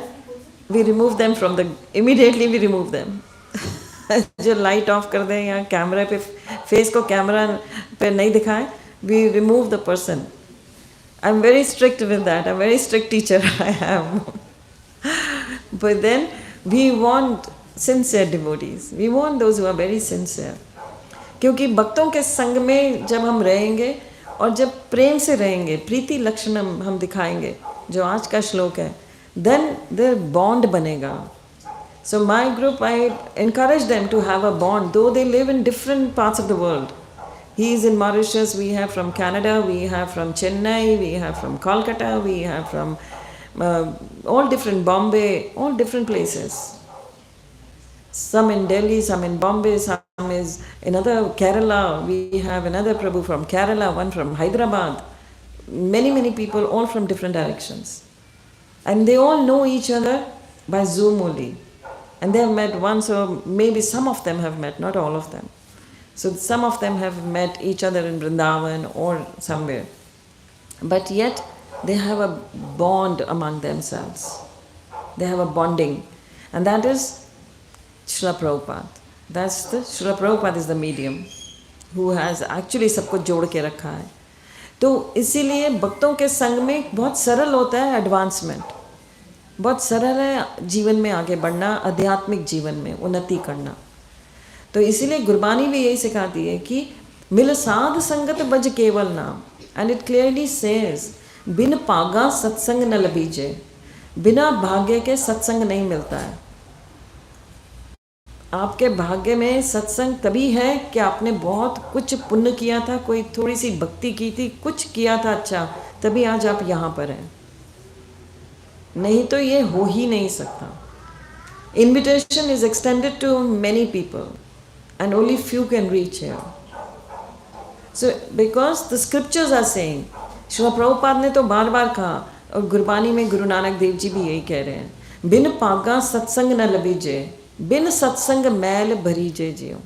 we remove them from the, immediately we remove them. जो light of कर दें या कैमरे पे फेस को कैमरा पे नहीं दिखाएं, we remove the person. I am very strict with that. I am very strict teacher I have. But then we want sincere devotees. We want those who are very sincere. क्योंकि भक्तों के संग में जब हम रहेंगे और जब प्रेम से रहेंगे, प्रीति लक्षणम हम दिखाएंगे, जो आज का श्लोक है, then their bond बनेगा. So my group, I encourage them to have a bond, though they live in different parts of the world. He is in Mauritius, we have from Canada, we have from Chennai, we have from Kolkata, we have from all different, Bombay, all different places. Some in Delhi, some in Bombay, some is another Kerala. We have another Prabhu from Kerala, one from Hyderabad. Many people, all from different directions. And they all know each other by Zoom only. And they have met once, or maybe some of them have met, not all of them. So some of them have met each other in Vrindavan or somewhere. But yet, they have a bond among themselves. They have a bonding. And that is Srila Prabhupada. Srila Prabhupada is the medium who has actually सबको जोड़ के रखा है. तो इसीलिए भक्तों के संग में बहुत सरल होता है एडवांसमेंट. बहुत सरल है जीवन में आगे बढ़ना, आध्यात्मिक जीवन में उन्नति करना. तो इसीलिए गुरबानी भी यही सिखाती है कि मिल साध संगत बज केवल नाम. एंड इट क्लियरली सेज बिन पागा सत्संग न लबीजे. बिना भाग्य के सत्संग नहीं मिलता है. आपके भाग्य में सत्संग तभी है कि आपने बहुत कुछ पुण्य किया था, कोई थोड़ी सी भक्ति की थी, कुछ किया था अच्छा, तभी आज आप यहाँ पर हैं. नहीं तो ये हो ही नहीं सकता. Invitation is extended to many people and only few can reach here. So because the scriptures are saying, Srila Prabhupada ने तो बार बार कहा, और गुरबानी में गुरु नानक देव जी भी यही कह रहे हैं, बिन पागा सत्संग न लबीजे, बिन सत्संग मैल भरीजे जियो.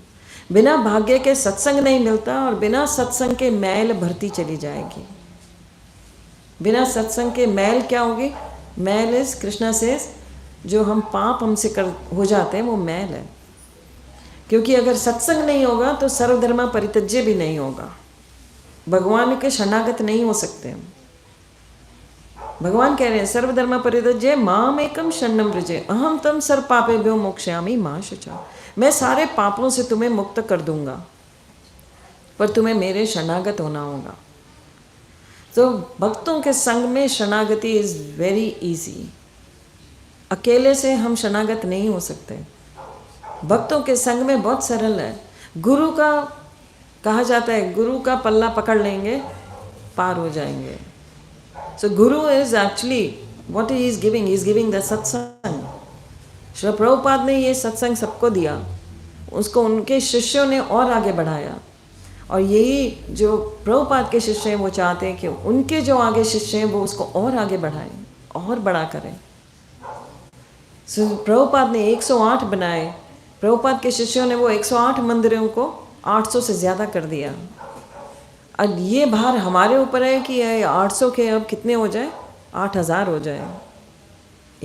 बिना भाग्य के सत्संग नहीं मिलता और बिना सत्संग के मैल भरती चली जाएगी. बिना सत्संग के मैल क्या होगी? मैल इज कृष्णा से जो हम पाप हमसे कर हो जाते हैं वो मैल है. क्योंकि अगर सत्संग नहीं होगा तो सर्वधर्मा परित्यज्य भी नहीं होगा. भगवान के शरणागत नहीं हो सकते हम. भगवान कह रहे हैं सर्वधर्मा परित्यज्य माम एकम शरणम व्रजे अहम तम सर्व पापेभ्यो मोक्षयामि मा शुचा. मैं सारे पापों से तुम्हें मुक्त कर दूंगा, पर तुम्हें मेरे शरणागत होना होगा. तो भक्तों के संग में शरणागति इज वेरी इजी. अकेले से हम शरणागत नहीं हो सकते. भक्तों के संग में बहुत सरल है. गुरु का कहा जाता है, गुरु का पल्ला पकड़ लेंगे पार हो जाएंगे. सो गुरु is actually what he is giving. He is giving the सत्संग. श्री प्रभुपाद ने ये सत्संग सबको दिया, उसको उनके शिष्यों ने और आगे बढ़ाया. और यही जो प्रभुपाद के शिष्य हैं वो चाहते हैं कि उनके जो आगे शिष्य हैं वो उसको और आगे बढ़ाएं, और बड़ा करें. सो प्रभुपाद ने 108 बनाए. प्रभुपाद के शिष्यों ने वो 108 मंदिरों को 800 से ज़्यादा कर दिया. अब ये भार हमारे ऊपर है कि 800 के अब कितने हो जाए, 8000 हो जाए,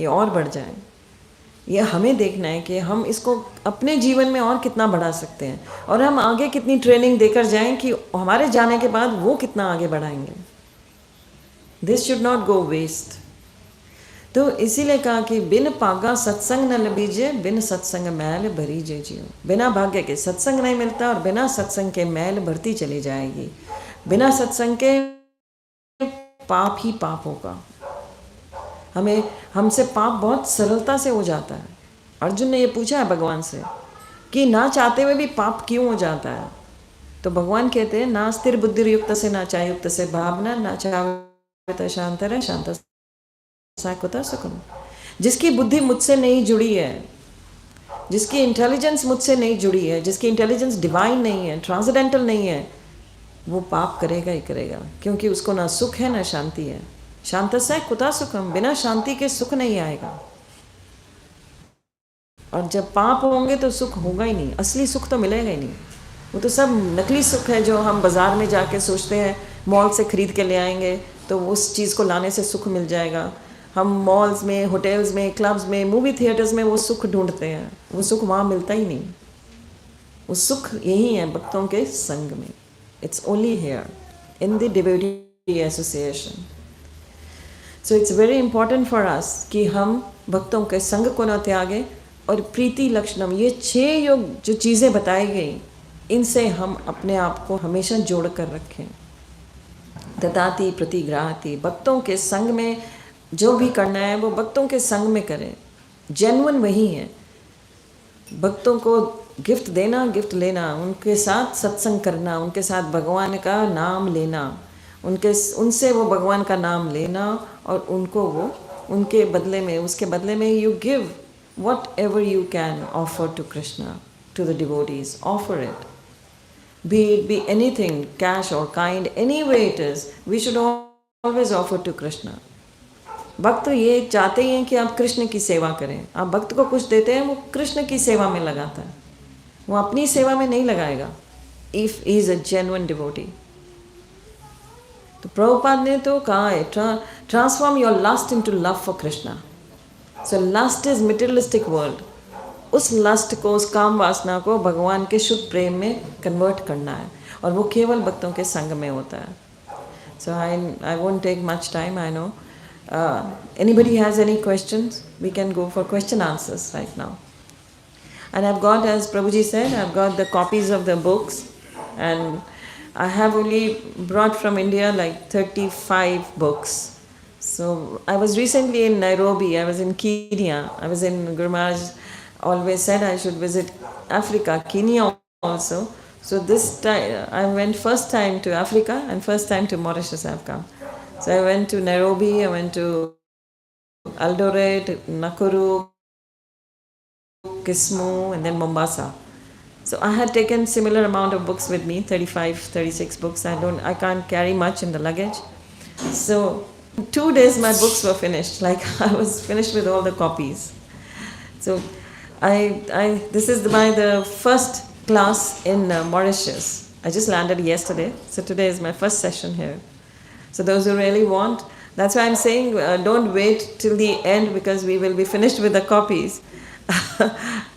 ये और बढ़ जाए. ये हमें देखना है कि हम इसको अपने जीवन में और कितना बढ़ा सकते हैं, और हम आगे कितनी ट्रेनिंग देकर जाएं कि हमारे जाने के बाद वो कितना आगे बढ़ाएंगे. This should not go waste. तो इसीलिए कहा कि बिन पागा सत्संग न लबीजे, बिन सत्संग मैल भरीजे जियो. बिना भाग्य के सत्संग नहीं मिलता और बिना सत्संग के मैल भरती चली जाएगी. बिना सत्संग के पाप ही पाप होगा. हमसे पाप बहुत सरलता से हो जाता है. अर्जुन ने ये पूछा है भगवान से कि ना चाहते हुए भी पाप क्यों हो जाता है. तो भगवान कहते हैं ना स्थिर बुद्धि युक्त से ना चायुक्त से भावना ना चाहता शांत रहे शांत साकुता सुखम. जिसकी बुद्धि मुझसे नहीं जुड़ी है, जिसकी इंटेलिजेंस मुझसे नहीं जुड़ी है, जिसकी इंटेलिजेंस डिवाइन नहीं है, ट्रांसेंडेंटल नहीं है, वो पाप करेगा ही करेगा. क्योंकि उसको ना सुख है ना शांति है. शांत से कुता सुखम. बिना शांति के सुख नहीं आएगा. और जब पाप होंगे तो सुख होगा ही नहीं. असली सुख तो मिलेगा ही नहीं. वो तो सब नकली सुख है जो हम बाज़ार में जाके सोचते हैं मॉल से ख़रीद के ले आएंगे तो उस चीज़ को लाने से सुख मिल जाएगा. हम मॉल्स में, होटल्स में, क्लब्स में, मूवी थिएटर्स में वो सुख ढूंढते हैं. वो सुख वहाँ मिलता ही नहीं. वो सुख यही है भक्तों के संग में. It's only here in the devotee association. So it's very important for us कि हम भक्तों के संग को न त्यागें और प्रीति लक्षणम, ये 6 योग जो चीज़ें बताई गई, इनसे हम अपने आप को हमेशा जोड़ कर रखें. ददाति प्रतिग्राहति, भक्तों के संग में जो भी करना है वो भक्तों के संग में करें. जेन्युइन वही है. भक्तों को गिफ्ट देना, गिफ्ट लेना, उनके साथ सत्संग करना, उनके साथ भगवान का नाम लेना, उनसे वो भगवान का नाम लेना और उनको वो उनके बदले में, उसके बदले में you give whatever you can offer to Krishna, to the devotees. Offer it. Be it be anything, cash or kind, any way it is, we should always offer to Krishna. भक्त ये चाहते ही हैं कि आप कृष्ण की सेवा करें. आप भक्त को कुछ देते हैं, वो कृष्ण की सेवा में लगाता है, वो अपनी सेवा में नहीं लगाएगा. If he is a genuine devotee. तो प्रभुपाद ने तो कहा है, transform your lust into love for Krishna. So lust is materialistic world. उस लस्ट को, उस काम वासना को भगवान के शुद्ध प्रेम में कन्वर्ट करना है, और वो केवल भक्तों के संग में होता है. So I won't take much time, I know. Anybody has any questions? We can go for question answers right now. And I've got, as Prabhuji said, I've got the copies of the books, and I have only brought from India like 35 books. So I was recently in Nairobi, I was in Kenya, I was in Guru Maharaj always said I should visit Africa, Kenya also. So this time I went first time to Africa and first time to Mauritius I've come. So I went to Nairobi, I went to Eldoret, Nakuru, Kisumu and then Mombasa. So I had taken similar amount of books with me, 35, 36 books. I can't carry much in the luggage. So in 2 days my books were finished, like I was finished with all the copies. So this is the first class in Mauritius. I just landed yesterday, so today is my first session here. So those who really want, that's why I'm saying don't wait till the end, because we will be finished with the copies.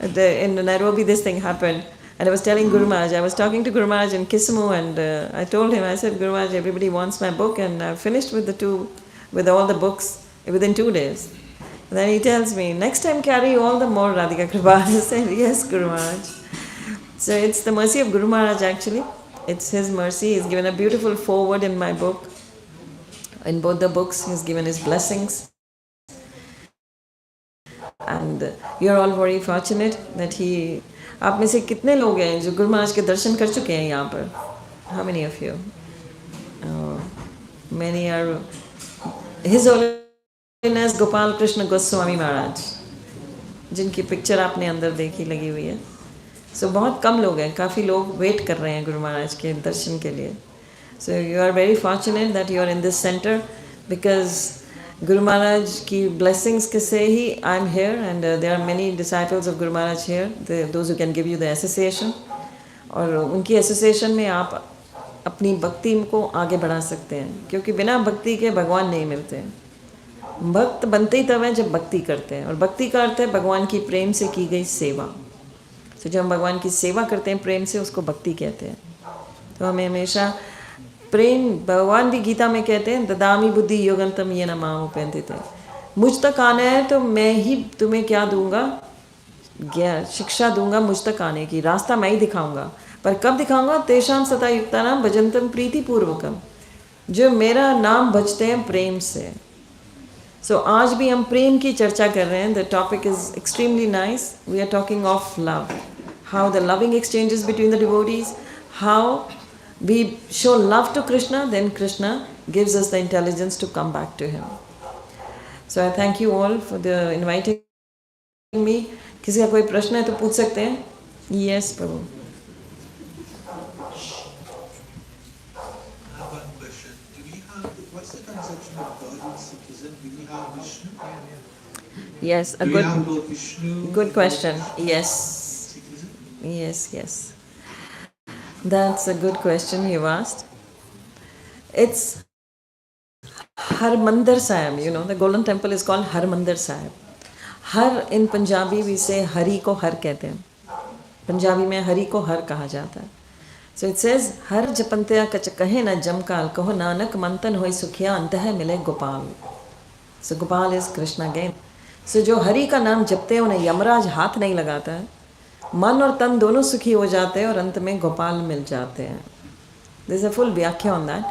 In Nairobi this thing happened, and I was telling Guru Maharaj, I was talking to Guru Maharaj in Kisumu, and I told him, I said, Guru Maharaj, everybody wants my book, and I've finished with all the books within 2 days. And then he tells me, next time carry all the more Radhika Kripa. I said, yes, Guru Maharaj. So it's the mercy of Guru Maharaj actually. It's his mercy. He's given a beautiful foreword in my book. In both the books, he's given his blessings. And you're all very fortunate that he... आप में से कितने लोग हैं जो गुरु महाराज के दर्शन कर चुके हैं यहाँ पर? How many of you? Many are... His Holiness Gopal Krishna Goswami महाराज, जिनकी पिक्चर आपने अंदर देखी लगी हुई है. सो बहुत कम लोग हैं, काफ़ी लोग वेट कर रहे हैं गुरु महाराज के दर्शन के लिए. So you are very fortunate that you are in this centre, because guru Maharaj की ब्लेसिंग्स के से ही I am here, and there are many disciples of guru Maharaj here, those who can give you the association. और उनकी एसोसिएशन में आप अपनी भक्ति को आगे बढ़ा सकते हैं, क्योंकि बिना भक्ति के भगवान नहीं मिलते हैं. भक्त बनते ही तब हैं जब भक्ति करते हैं, और भक्ति का अर्थ है भगवान की प्रेम से की गई सेवा. तो जब हम भगवान की सेवा करते हैं प्रेम से, उसको भक्ति कहते हैं. तो हमें हमेशा प्रेम, भगवान भी गीता में कहते हैं, ददामी बुद्धि योगंतम ये नमाम उपैंतिते, मुझ तक आना है तो मैं ही तुम्हें क्या दूंगा, शिक्षा दूंगा मुझ तक आने की, रास्ता मैं ही दिखाऊंगा. पर कब दिखाऊंगा? तेषाम सता युक्ता नाम भजंतम प्रीति पूर्वकम, जो मेरा नाम भजते हैं प्रेम से. सो आज भी हम प्रेम की चर्चा कर रहे हैं. The topic is extremely nice. We are talking of love, how the loving exchanges between the devotees, how we show love to Krishna, then Krishna gives us the intelligence to come back to him. So I thank you all for the inviting me. किसी का कोई प्रश्न है तो पूछ सकते हैं. Yes, Prabhu. What's the conception of God in Sikhism? Do we have Vishnu? Yes, a Do we good, have both Vishnu? good question. Yes, Sikhism? yes. That's a good question you've asked. It's Harmandir Sahib, you know, the golden temple is called Harmandir Sahib. Har in Punjabi we say Hari ko Har कहते हैं. पंजाबी में हरि को हर कहा जाता है. So it says, हर जपंत्या कच कहे न जमकाल, कहो नानक मंतन होई सुखिया, अंत है मिले Gopal. So Gopal is Krishna again. So जो हरि का नाम जपते हैं उन्हें यमराज हाथ नहीं लगाता है, मन और तन दोनों सुखी हो जाते हैं और अंत में गोपाल मिल जाते हैं. There's a full व्याख्या on that.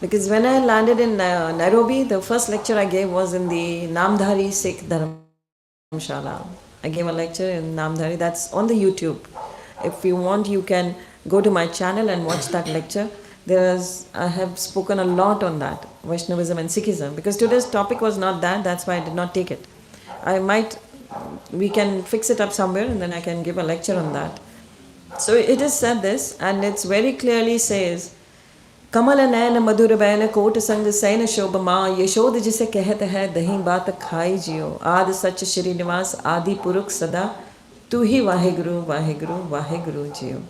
Because when I landed in Nairobi, the first lecture I gave was in the Namdhari Sikh Dharamshala. I gave a lecture in Namdhari, that's on the YouTube. If you want, you can go to my channel and watch that lecture. I have spoken a lot on that, Vaishnavism and Sikhism, because today's topic was not that, that's why I did not take it. We can fix it up somewhere and then I can give a lecture on that. So it is said this, and it very clearly says, कमल नयन मधुर बैन कोट संग सैन शोभ माँ, यशोद जिसे कहत है दही बात खाई जियो, आदि सच श्रीनिवास आदि पुरुष सदा, तू ही वाहेगुरु वाहेगुरु वाहेगुरु जियो.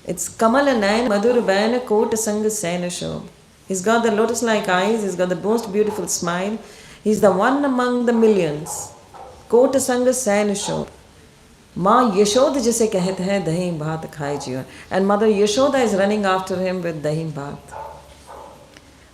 It's Kamal Nayan Madhur Bayan Kot Sang Sain Shobh. He's got the lotus-like eyes, he's got the most beautiful smile. He's the one among the millions. Kot Sang Sain Shobh. Ma Yashoda jise kahet hai dahi bhat khai jiyo. And Mother Yashoda is running after him with dahi bhat.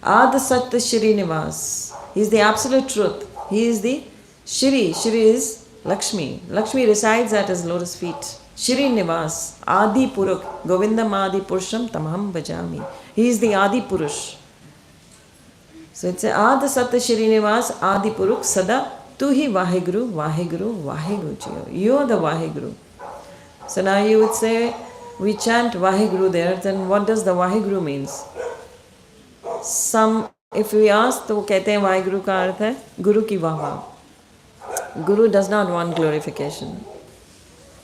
Ad Sat Shri Nivas. He's the absolute truth. He is the Shri. Shri is Lakshmi. Lakshmi resides at his lotus feet. Shri Nivas, Adi Puruk, Govindam Adi Purusham Tamaham Bhajami. He is the Adi Purush. So it's Ad Sat Shri Nivas, Adi Puruk, Sada, Tu hi Vaheguru, Vaheguru, Vaheguru Jiyo. You are the Vaheguru. So now you would say, we chant Vaheguru there, then what does the Vaheguru means? If we ask, तो वो कहते हैं Vaheguru का अर्थ है गुरु की वाह. Guru does not want glorification.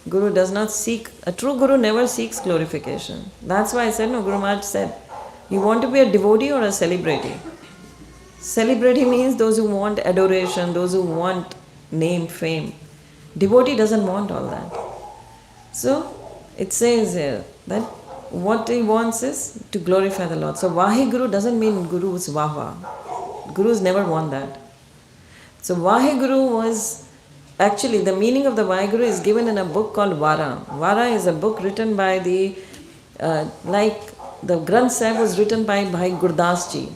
Guru does not seek, a true Guru never seeks glorification. That's why I said, no, Guru Maharaj said, you want to be a devotee or a celebrity? Celebrity means those who want adoration, those who want name, fame. Devotee doesn't want all that. So, it says here that what he wants is to glorify the Lord. So, Vaheguru doesn't mean Guru's Vahva. Gurus never want that. So, Vaheguru was, actually the meaning of the Vaheguru is given in a book called Vara. Vara is a book written by the Granth Sahib was written by Bhai Gurdas Ji.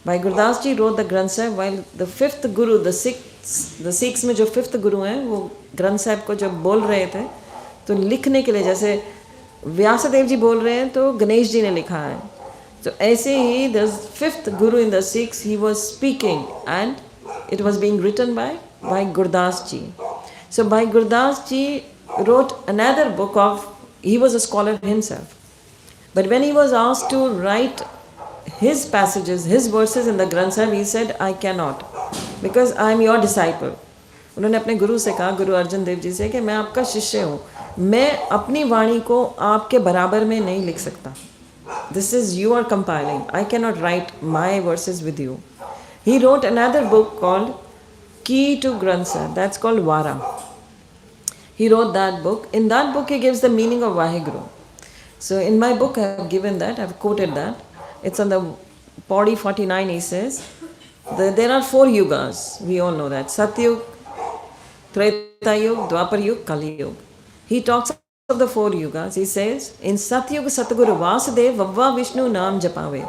Bhai Gurdas Ji wrote the Granth Sahib, while the fifth Guru, the Sikhs में जो fifth Guru हैं, वो Granth Sahib को जब बोल रहे थे, तो लिखने के लिए जैसे व्यासदेव जी बोल रहे हैं, तो गणेश जी ने लिखा है. तो ऐसे ही the fifth Guru in the Sikhs, he was speaking and it was being written by Gurdas Ji. So Bhai Gurdas Ji wrote another book he was a scholar himself. But when he was asked to write his passages, his verses in the Granth Sahib, he said, I cannot, because I am your disciple. उन्होंने अपने गुरु से कहा, गुरु अर्जन देव जी से, कि मैं आपका शिष्य हूँ, मैं अपनी वाणी को आपके बराबर में नहीं लिख सकता. This is you are compiling. I cannot write my verses with you. He wrote another book called Key to Granth Sahib. That's called Vara. He wrote that book. In that book, he gives the meaning of Vaheguru. So in my book, I have given that. I have quoted that. It's on the Paudi 49. He says there are 4 yugas. We all know that: Satyug, Treta Yug, Dwapar Yug, Kali Yug. He talks of the 4 yugas. He says in Satyug, Satguru Vasudev Vavva Vishnu Naam Japave.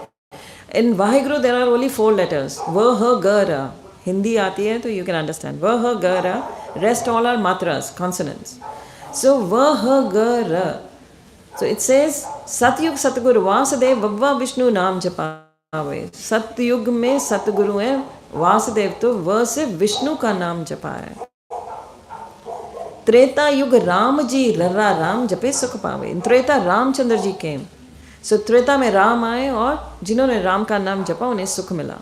In Vaheguru, there are only 4 letters: Va, Ha, Ga, Ra. Hindi aati hai, so you can understand. Va, Ha, Ga, Ra. Rest all are matras, consonants. So, Va, Ha, Ga, Ra. So it says, Satyug Satguru Vasudev Vavva Vishnu Naam Japave. Satyug में सतगुरु है, वासुदेव तो व से विष्णु का नाम जपा है. त्रेता युग राम जी रर्रा राम जपे सुख पावे. In Treta, Ramchandra ji came. So Treta में राम आए और जिन्होंने राम का नाम जपा उन्हें सुख मिला.